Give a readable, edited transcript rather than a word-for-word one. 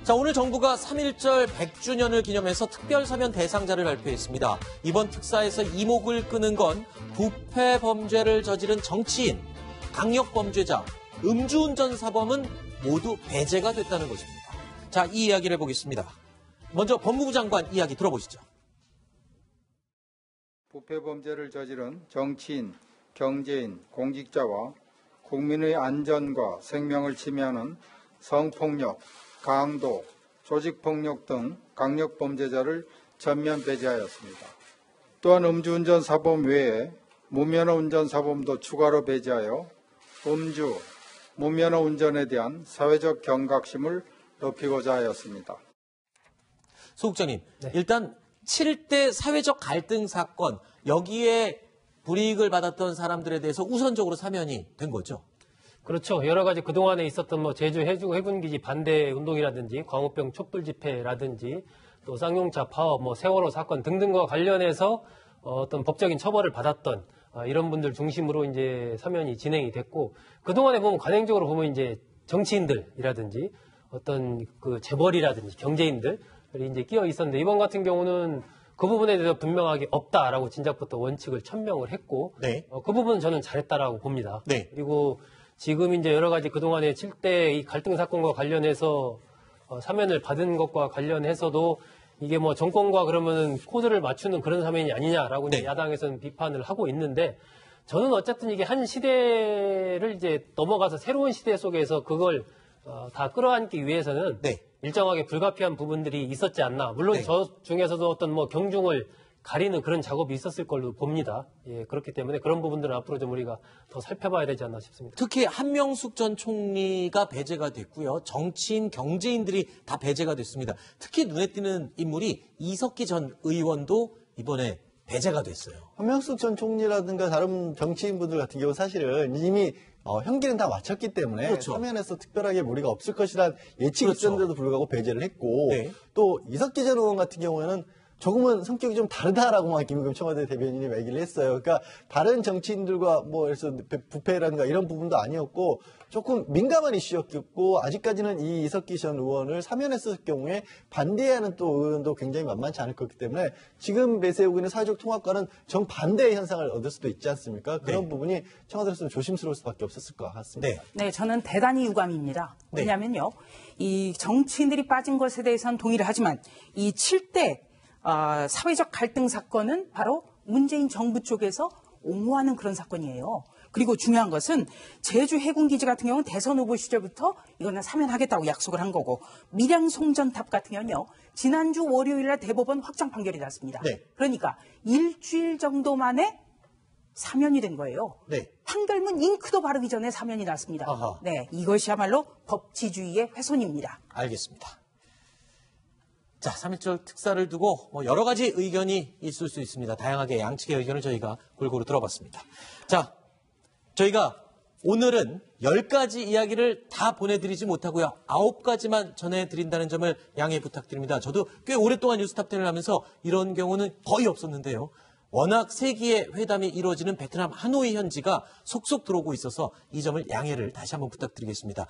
자, 오늘 정부가 3.1절 100주년을 기념해서 특별 사면 대상자를 발표했습니다. 이번 특사에서 이목을 끄는 건 부패 범죄를 저지른 정치인, 강력 범죄자, 음주운전 사범은 모두 배제가 됐다는 것입니다. 자, 이 이야기를 해보겠습니다. 먼저 법무부 장관 이야기 들어보시죠. 부패 범죄를 저지른 정치인, 경제인, 공직자와 국민의 안전과 생명을 침해하는 성폭력, 강도, 조직폭력 등 강력범죄자를 전면 배제하였습니다. 또한 음주운전 사범 외에 무면허 운전 사범도 추가로 배제하여 음주, 무면허 운전에 대한 사회적 경각심을 높이고자 하였습니다. 소국장님, 네. 일단 7대 사회적 갈등 사건, 여기에 불이익을 받았던 사람들에 대해서 우선적으로 사면이 된 거죠? 그렇죠. 여러 가지 그동안에 있었던 제주 해군기지 반대 운동이라든지 광우병 촛불 집회라든지 또 쌍용차 파업, 세월호 사건 등등과 관련해서 어떤 법적인 처벌을 받았던 이런 분들 중심으로 이제 사면이 진행이 됐고, 그동안에 보면 관행적으로 보면 이제 정치인들이라든지 어떤 그 재벌이라든지 경제인들이 이제 끼어 있었는데, 이번 같은 경우는 그 부분에 대해서 분명하게 없다라고 진작부터 원칙을 천명을 했고, 네. 그 부분은 저는 잘했다라고 봅니다. 네. 그리고 지금 이제 여러 가지 그동안의 7대 이 갈등 사건과 관련해서 사면을 받은 것과 관련해서도 이게 정권과 그러면은 코드를 맞추는 그런 사면이 아니냐라고 네. 이제 야당에서는 비판을 하고 있는데, 저는 어쨌든 이게 한 시대를 이제 넘어가서 새로운 시대 속에서 그걸 다 끌어안기 위해서는 네. 일정하게 불가피한 부분들이 있었지 않나. 물론 네. 저 중에서도 어떤 경중을 가리는 그런 작업이 있었을 걸로 봅니다. 예, 그렇기 때문에 그런 부분들은 앞으로 좀 우리가 더 살펴봐야 되지 않나 싶습니다. 특히 한명숙 전 총리가 배제가 됐고요. 정치인, 경제인들이 다 배제가 됐습니다. 특히 눈에 띄는 인물이 이석기 전 의원도 이번에 배제가 됐어요. 한명숙 전 총리라든가 다른 정치인분들 같은 경우 사실은 이미 형기는 다 마쳤기 때문에 그렇죠. 사면에서 특별하게 무리가 없을 것이란 예측이 그렇죠. 있었는데도 불구하고 배제를 했고, 네. 또 이석기 전 의원 같은 경우에는 조금은 성격이 좀 다르다라고만 김의겸 청와대 대변인이 얘기를 했어요. 그러니까 다른 정치인들과 그래서 부패라든가 이런 부분도 아니었고 조금 민감한 이슈였고, 아직까지는 이 이석기 전 의원을 사면했을 경우에 반대하는 또 의원도 굉장히 만만치 않을 거기 때문에 지금 내세우고 있는 사회적 통합과는 정반대의 현상을 얻을 수도 있지 않습니까? 그런 네. 부분이 청와대로서는 조심스러울 수밖에 없었을 것 같습니다. 네. 네, 저는 대단히 유감입니다. 네. 왜냐하면요, 이 정치인들이 빠진 것에 대해서는 동의를 하지만 이 7대 사회적 갈등 사건은 바로 문재인 정부 쪽에서 옹호하는 그런 사건이에요. 그리고 중요한 것은 제주 해군기지 같은 경우는 대선 후보 시절부터 이거는 사면하겠다고 약속을 한 거고, 밀양 송전탑 같은 경우는요, 지난주 월요일 날 대법원 확정 판결이 났습니다. 네. 그러니까 일주일 정도 만에 사면이 된 거예요. 네. 판결문 잉크도 바르기 전에 사면이 났습니다. 아하. 네, 이것이야말로 법치주의의 훼손입니다. 알겠습니다. 자, 3.1절 특사를 두고 여러 가지 의견이 있을 수 있습니다. 다양하게 양측의 의견을 저희가 골고루 들어봤습니다. 자, 저희가 오늘은 10가지 이야기를 다 보내드리지 못하고요. 9가지만 전해드린다는 점을 양해 부탁드립니다. 저도 꽤 오랫동안 뉴스탑10을 하면서 이런 경우는 거의 없었는데요. 워낙 세기의 회담이 이루어지는 베트남 하노이 현지가 속속 들어오고 있어서 이 점을 양해를 다시 한번 부탁드리겠습니다.